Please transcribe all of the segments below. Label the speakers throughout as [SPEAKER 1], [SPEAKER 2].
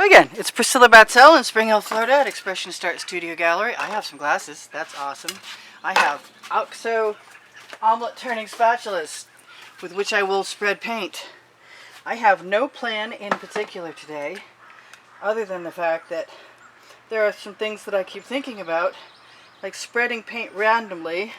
[SPEAKER 1] again, it's Priscilla Batzell in Spring Hill, Florida at Expressionist Art Studio Gallery. I have some glasses. That's awesome. I have OXO omelet turning spatulas with which I will spread paint. I have no plan in particular today other than the fact that there are some things that I keep thinking about, like spreading paint randomly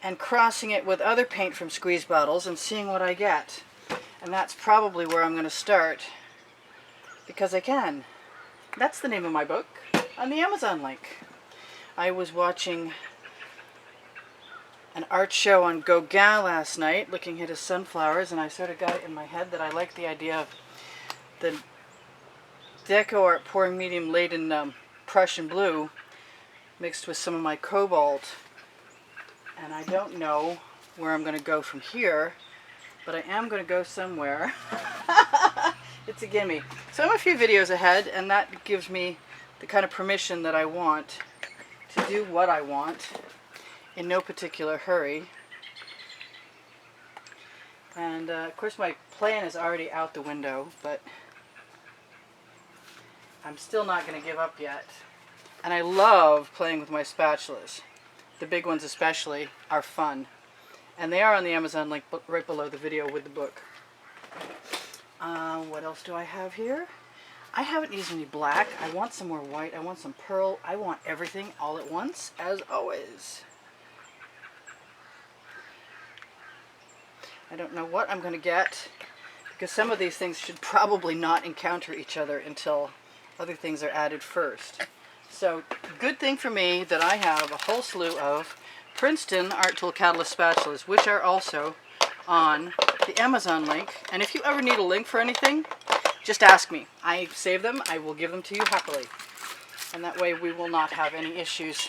[SPEAKER 1] and crossing it with other paint from squeeze bottles and seeing what I get. And that's probably where I'm going to start, because I can. That's the name of my book on the Amazon link. I was watching an art show on Gauguin last night, looking at his sunflowers, and I sort of got it in my head that I like the idea of the Deco Art pouring medium laden Prussian blue mixed with some of my cobalt. And I don't know where I'm going to go from here, but I am going to go somewhere. It's a gimme. So I'm a few videos ahead, and that gives me the kind of permission that I want to do what I want in no particular hurry. And of course my plan is already out the window, but I'm still not going to give up yet. And I love playing with my spatulas. The big ones especially are fun. And they are on the Amazon link right below the video with the book. What else do I have here? I haven't used any black. I want some more white. I want some pearl. I want everything all at once, as always. I don't know what I'm going to get, because some of these things should probably not encounter each other until other things are added first. So, good thing for me that I have a whole slew of Princeton Art Tool Catalyst spatulas, which are also on the Amazon link. And if you ever need a link for anything, just ask me. I save them. I will give them to you happily. And that way we will not have any issues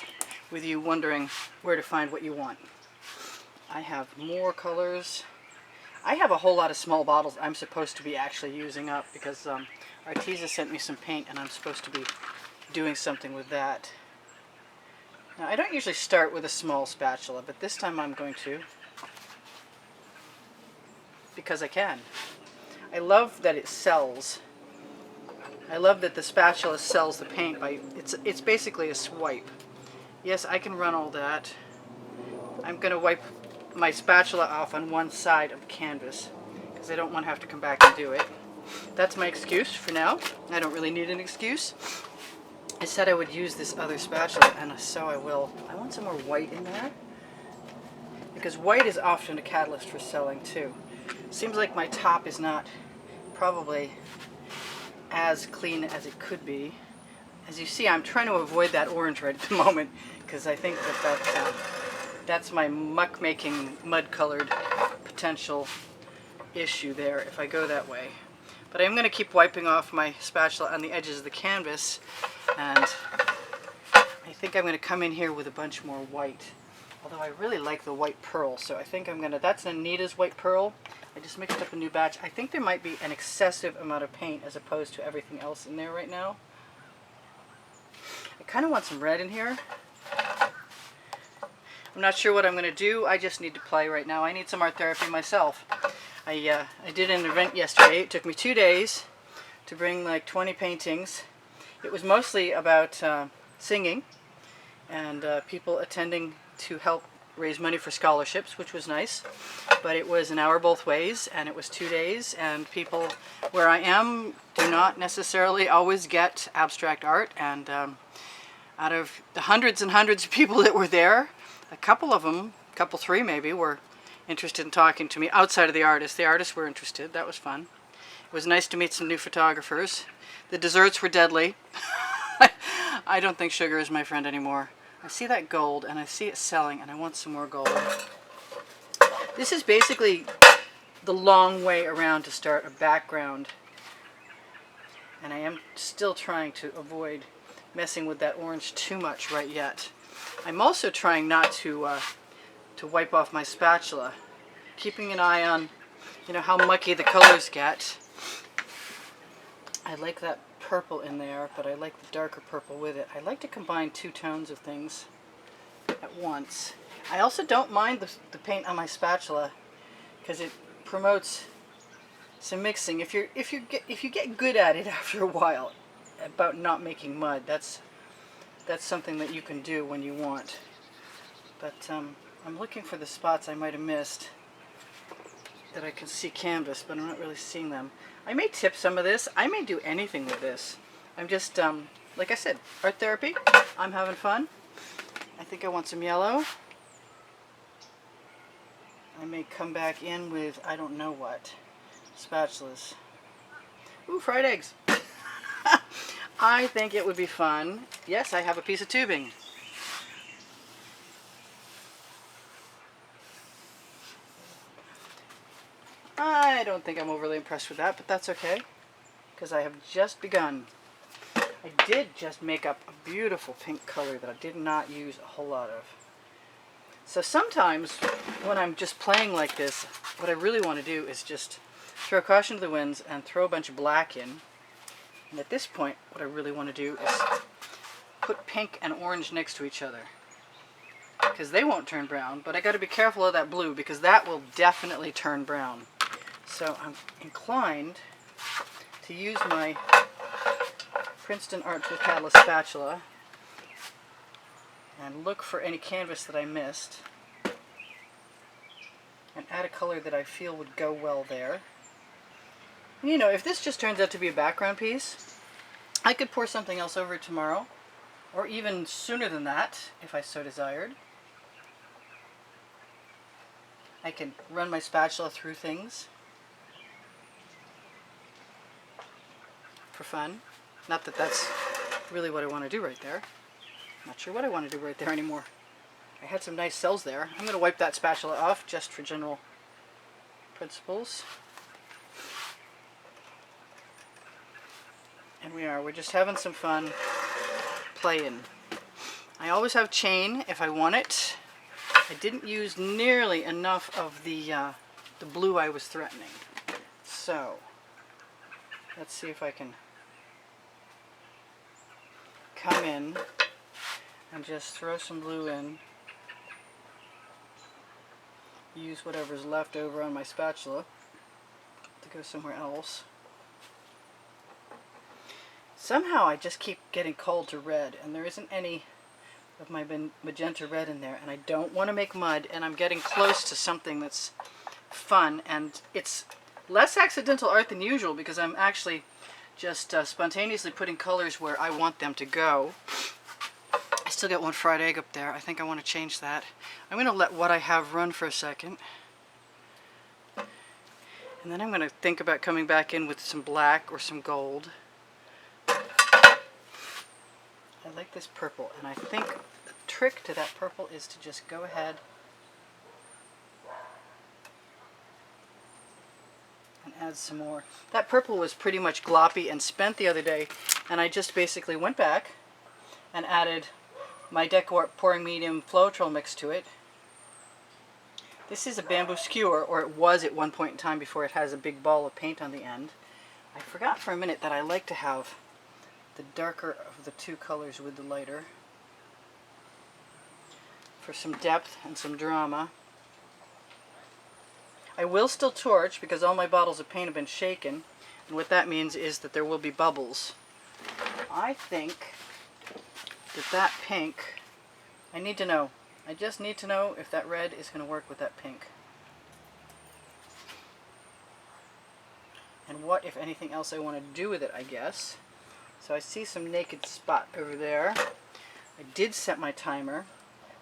[SPEAKER 1] with you wondering where to find what you want. I have more colors. I have a whole lot of small bottles I'm supposed to be actually using up, because Arteza sent me some paint and I'm supposed to be doing something with that. Now, I don't usually start with a small spatula, but this time I'm going to, because I can. I love that it sells. I love that the spatula sells the paint by, it's basically a swipe. Yes, I can run all that. I'm going to wipe my spatula off on one side of the canvas, because I don't want to have to come back and do it. That's my excuse for now. I don't really need an excuse. I said I would use this other spatula, and so I will. I want some more white in there, because white is often a catalyst for selling too. Seems like my top is not probably as clean as it could be. As you see, I'm trying to avoid that orange right at the moment, because I think that that's my muck-making, mud-colored potential issue there if I go that way. But I'm going to keep wiping off my spatula on the edges of the canvas, and I think I'm going to come in here with a bunch more white. Although I really like the white pearl, so I think I'm going to, that's Anita's white pearl. I just mixed up a new batch. I think there might be an excessive amount of paint as opposed to everything else in there right now. I kind of want some red in here. I'm not sure what I'm going to do. I just need to play right now. I need some art therapy myself. I did an event yesterday. It took me 2 days to bring like 20 paintings. It was mostly about singing and people attending to help raise money for scholarships, which was nice. But it was an hour both ways, and it was 2 days, and people where I am do not necessarily always get abstract art, and out of the hundreds and hundreds of people that were there, a couple of them, three maybe, were interested in talking to me outside of the artists. The artists were interested. That was fun. It was nice to meet some new photographers. The desserts were deadly. I don't think sugar is my friend anymore. I see that gold, and I see it selling, and I want some more gold. This is basically the long way around to start a background, and I am still trying to avoid messing with that orange too much right yet. I'm also trying not to wipe off my spatula, keeping an eye on, you know, how mucky the colors get. I like that purple in there, but I like the darker purple with it. I like to combine two tones of things at once. I also don't mind the paint on my spatula, because it promotes some mixing. If you get good at it after a while, about not making mud, that's something that you can do when you want. But I'm looking for the spots I might have missed that I can see canvas, but I'm not really seeing them. I may tip some of this. I may do anything with this. I'm just, like I said, art therapy. I'm having fun. I think I want some yellow. I may come back in with, I don't know what, spatulas. Ooh, fried eggs. I think it would be fun. Yes, I have a piece of tubing. I don't think I'm overly impressed with that, but that's okay, because I have just begun. I did just make up a beautiful pink color that I did not use a whole lot of. So sometimes when I'm just playing like this, what I really want to do is just throw caution to the winds and throw a bunch of black in. And at this point, what I really want to do is put pink and orange next to each other, because they won't turn brown, but I got to be careful of that blue because that will definitely turn brown. So I'm inclined to use my Princeton Art with Catalyst spatula and look for any canvas that I missed and add a color that I feel would go well there. And you know, if this just turns out to be a background piece, I could pour something else over it tomorrow, or even sooner than that if I so desired. I can run my spatula through things for fun. Not that that's really what I want to do right there. Not sure what I want to do right there anymore. I had some nice cells there. I'm going to wipe that spatula off just for general principles. And we're just having some fun playing. I always have chain if I want it. I didn't use nearly enough of the blue I was threatening. So let's see if I can come in and just throw some blue in. Use whatever's left over on my spatula to go somewhere else. Somehow I just keep getting called to red, and there isn't any of my magenta red in there, and I don't want to make mud, and I'm getting close to something that's fun, and it's less accidental art than usual because I'm actually just spontaneously putting colors where I want them to go. I still got one fried egg up there. I think I want to change that. I'm going to let what I have run for a second, and then I'm going to think about coming back in with some black or some gold. I like this purple, and I think the trick to that purple is to just go ahead and add some more. That purple was pretty much gloppy and spent the other day, and I just basically went back and added my Deco Art pouring medium Floetrol mix to it. This is a bamboo skewer, or it was at one point in time before it has a big ball of paint on the end. I forgot for a minute that I like to have the darker of the two colors with the lighter for some depth and some drama. I will still torch because all my bottles of paint have been shaken, and what that means is that there will be bubbles. I think that pink, I need to know. I just need to know if that red is going to work with that pink. And what, if anything else, I want to do with it, I guess. So I see some naked spot over there. I did set my timer.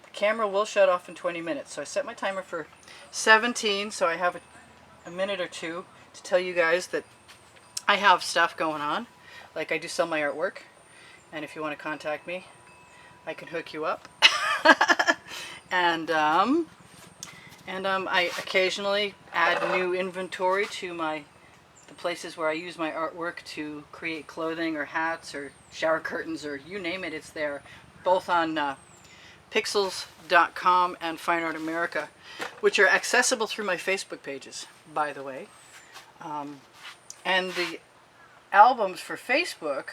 [SPEAKER 1] The camera will shut off in 20 minutes. So I set my timer for 17, so I have a minute or two to tell you guys that I have stuff going on. Like, I do sell my artwork, and if you want to contact me, I can hook you up. and I occasionally add new inventory to the places where I use my artwork to create clothing or hats or shower curtains or you name it, it's there. Both on pixels.com and Fine Art America, which are accessible through my Facebook pages, by the way. And the albums for Facebook,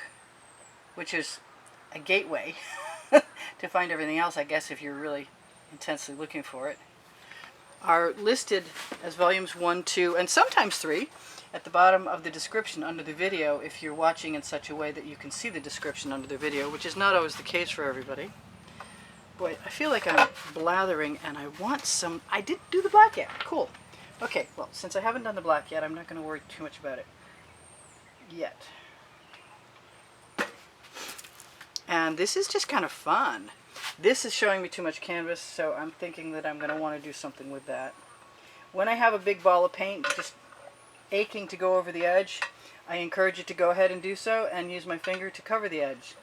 [SPEAKER 1] which is a gateway to find everything else, I guess, if you're really intensely looking for it, are listed as volumes 1, 2, and sometimes 3 at the bottom of the description under the video if you're watching in such a way that you can see the description under the video, which is not always the case for everybody. Boy, I feel like I'm blathering and I want some... I didn't do the black yet. Cool. Okay, well, since I haven't done the black yet, I'm not going to worry too much about it yet. And this is just kind of fun. This is showing me too much canvas, so I'm thinking that I'm going to want to do something with that. When I have a big ball of paint just aching to go over the edge, I encourage you to go ahead and do so and use my finger to cover the edge.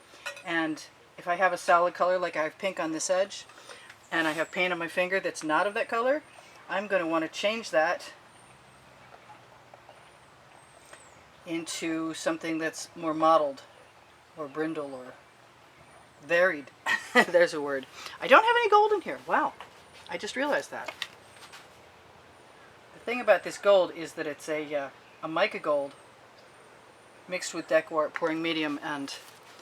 [SPEAKER 1] And if I have a solid color, like I have pink on this edge, and I have paint on my finger that's not of that color, I'm going to want to change that into something that's more mottled, or brindle, or varied. There's a word. I don't have any gold in here. Wow. I just realized that. The thing about this gold is that it's a mica gold mixed with Deco Art pouring medium and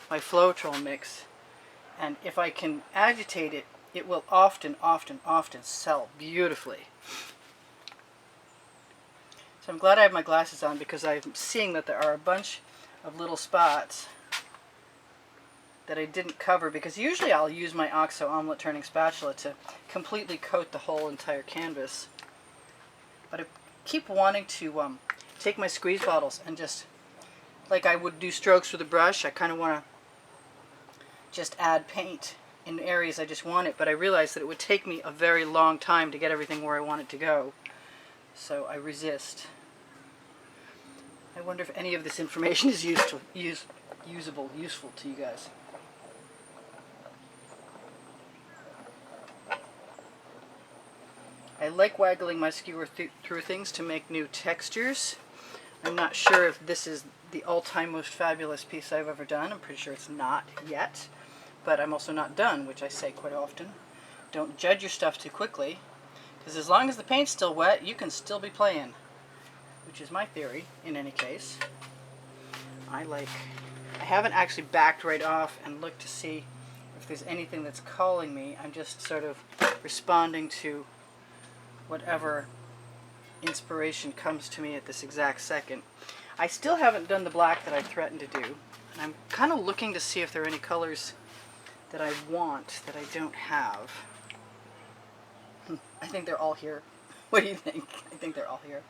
[SPEAKER 1] my Floetrol mix. And if I can agitate it, it will often sell beautifully. So I'm glad I have my glasses on because I'm seeing that there are a bunch of little spots that I didn't cover, because usually I'll use my OXO omelet turning spatula to completely coat the whole entire canvas. But I keep wanting to take my squeeze bottles and just, like I would do strokes with a brush, I kind of want to just add paint in areas I just want it, but I realized that it would take me a very long time to get everything where I want it to go. So I resist. I wonder if any of this information is useful to you guys. I like waggling my skewer through things to make new textures. I'm not sure if this is the all-time most fabulous piece I've ever done. I'm pretty sure it's not yet. But I'm also not done, which I say quite often. Don't judge your stuff too quickly, because as long as the paint's still wet, you can still be playing, which is my theory in any case. I haven't actually backed right off and looked to see if there's anything that's calling me. I'm just sort of responding to whatever inspiration comes to me at this exact second. I still haven't done the black that I threatened to do, and I'm kind of looking to see if there are any colors that I want that I don't have. I think they're all here. What do you think? I think they're all here.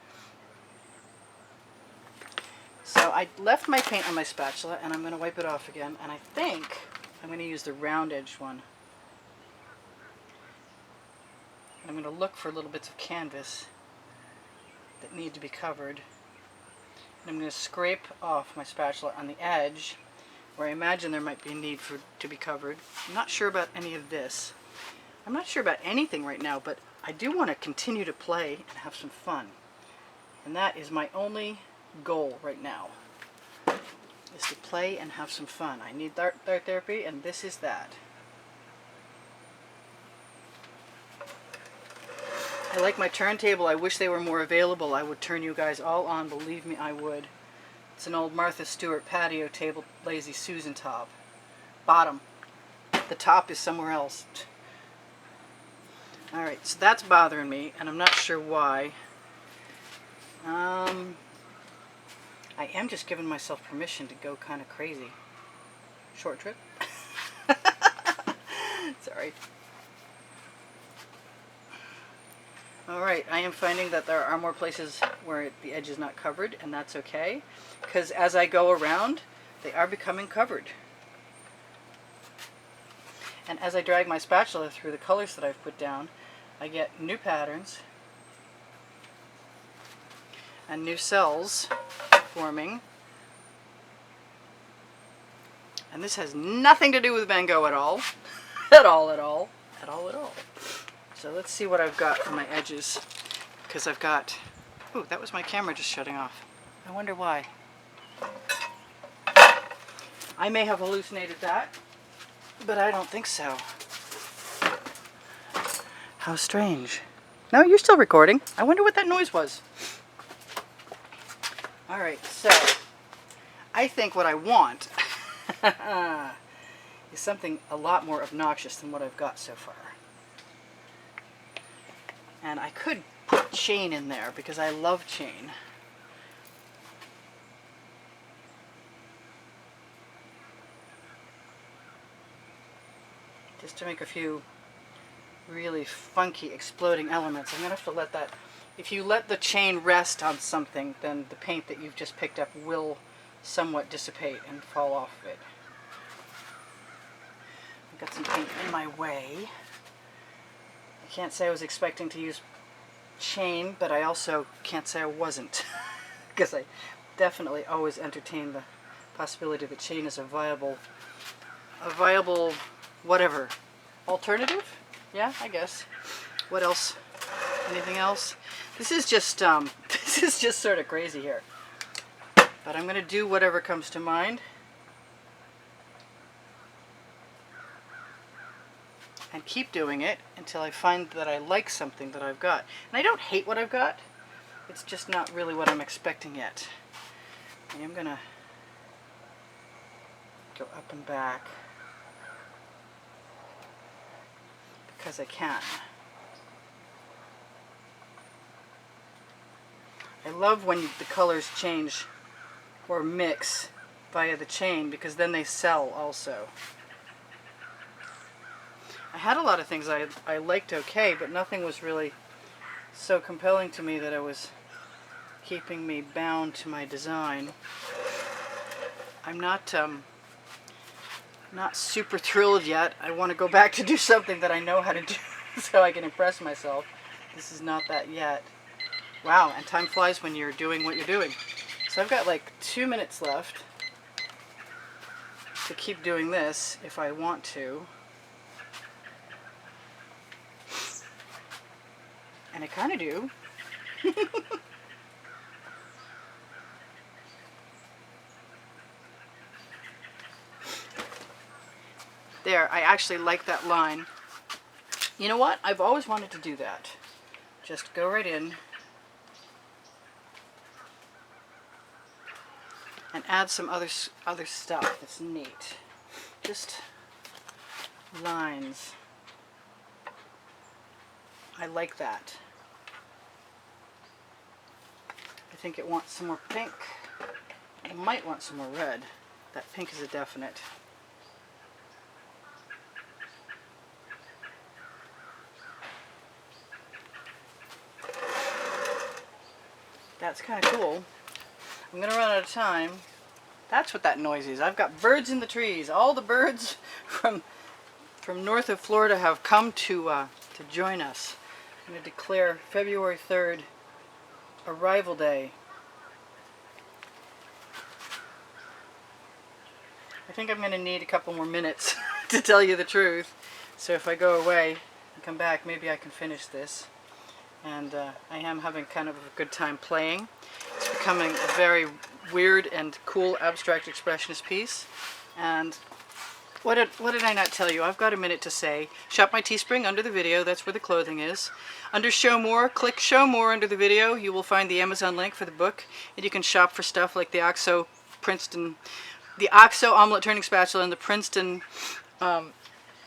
[SPEAKER 1] So I left my paint on my spatula and I'm going to wipe it off again, and I think I'm going to use the round edged one. I'm going to look for little bits of canvas that need to be covered. And I'm going to scrape off my spatula on the edge where I imagine there might be a need for to be covered. I'm not sure about any of this. I'm not sure about anything right now, but I do want to continue to play and have some fun. And that is my only goal right now, is to play and have some fun. I need art therapy, and this is that. I like my turntable. I wish they were more available. I would turn you guys all on. Believe me, I would. It's an old Martha Stewart patio table, Lazy Susan top. Bottom. The top is somewhere else. Alright, so that's bothering me, and I'm not sure why. I am just giving myself permission to go kind of crazy. Short trip? Sorry. Alright, I am finding that there are more places where the edge is not covered, and that's okay, because as I go around, they are becoming covered. And as I drag my spatula through the colors that I've put down, I get new patterns and new cells forming. And this has nothing to do with Van Gogh at all. At all. So let's see what I've got for my edges. Because I've got... Ooh, that was my camera just shutting off. I wonder why. I may have hallucinated that, but I don't think so. How strange. No, you're still recording. I wonder what that noise was. Alright, so I think what I want is something a lot more obnoxious than what I've got so far. And I could put chain in there because I love chain. just to make a few really funky exploding elements. I'm going to have to let that, if you let the chain rest on something, then the paint that you've just picked up will somewhat dissipate and fall off of it. I've got some paint in my way. I can't say I was expecting to use chain, but I also can't say I wasn't, because I definitely always entertain the possibility that chain is a viable whatever alternative. Yeah, I guess. What else? Anything else? This is just sort of crazy here, but I'm gonna do whatever comes to mind. And keep doing it until I find that I like something that I've got. And I don't hate what I've got, it's just not really what I'm expecting yet. I am gonna go up and back because I can. I love when the colors change or mix via the chain, because then they sell also. I had a lot of things I liked okay, but nothing was really so compelling to me that it was keeping me bound to my design. I'm not super thrilled yet. I want to go back to do something that I know how to do so I can impress myself. This is not that yet. Wow, and time flies when you're doing what you're doing. So I've got like 2 minutes left to keep doing this if I want to. And I kind of do. There, I actually like that line. You know what? I've always wanted to do that. Just go right in and add some other stuff that's neat. Just lines. I like that. I think it wants some more pink. It might want some more red. That pink is a definite. That's kind of cool. I'm going to run out of time. That's what that noise is. I've got birds in the trees. All the birds from north of Florida have come to join us. I'm going to declare February 3rd Arrival Day. I think I'm going to need a couple more minutes to tell you the truth. So if I go away and come back, maybe I can finish this. And I am having kind of a good time playing. It's becoming a very weird and cool abstract expressionist piece. And what did I not tell you? I've got a minute to say. Shop my Teespring under the video. That's where the clothing is. Under Show More, click Show More under the video. You will find the Amazon link for the book. And you can shop for stuff like the OXO omelet turning spatula and the Princeton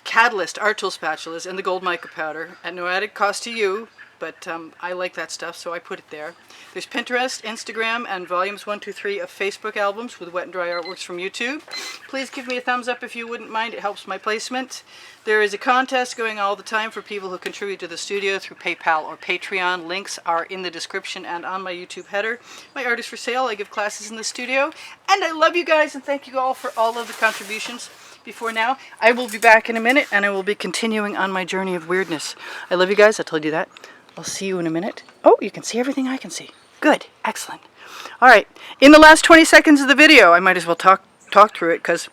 [SPEAKER 1] Catalyst art tool spatulas and the gold mica powder at no added cost to you. But I like that stuff, so I put it there. There's Pinterest, Instagram, and volumes 1, 2, 3 of Facebook albums with wet and dry artworks from YouTube. Please give me a thumbs up if you wouldn't mind. It helps my placement. There is a contest going all the time for people who contribute to the studio through PayPal or Patreon. Links are in the description and on my YouTube header. My art is for sale. I give classes in the studio. And I love you guys, and thank you all for all of the contributions. Before now, I will be back in a minute, and I will be continuing on my journey of weirdness. I love you guys. I told you that. I'll see you in a minute. Oh, you can see everything I can see. Good. Excellent. All right. In the last 20 seconds of the video, I might as well talk through it, because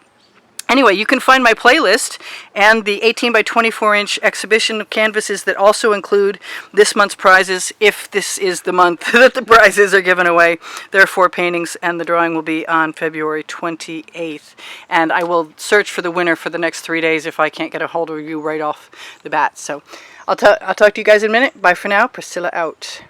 [SPEAKER 1] anyway, you can find my playlist and the 18 by 24 inch exhibition of canvases that also include this month's prizes. If this is the month that the prizes are given away, there are 4 paintings, and the drawing will be on February 28th. And I will search for the winner for the next 3 days if I can't get a hold of you right off the bat. So I'll talk to you guys in a minute. Bye for now. Priscilla out.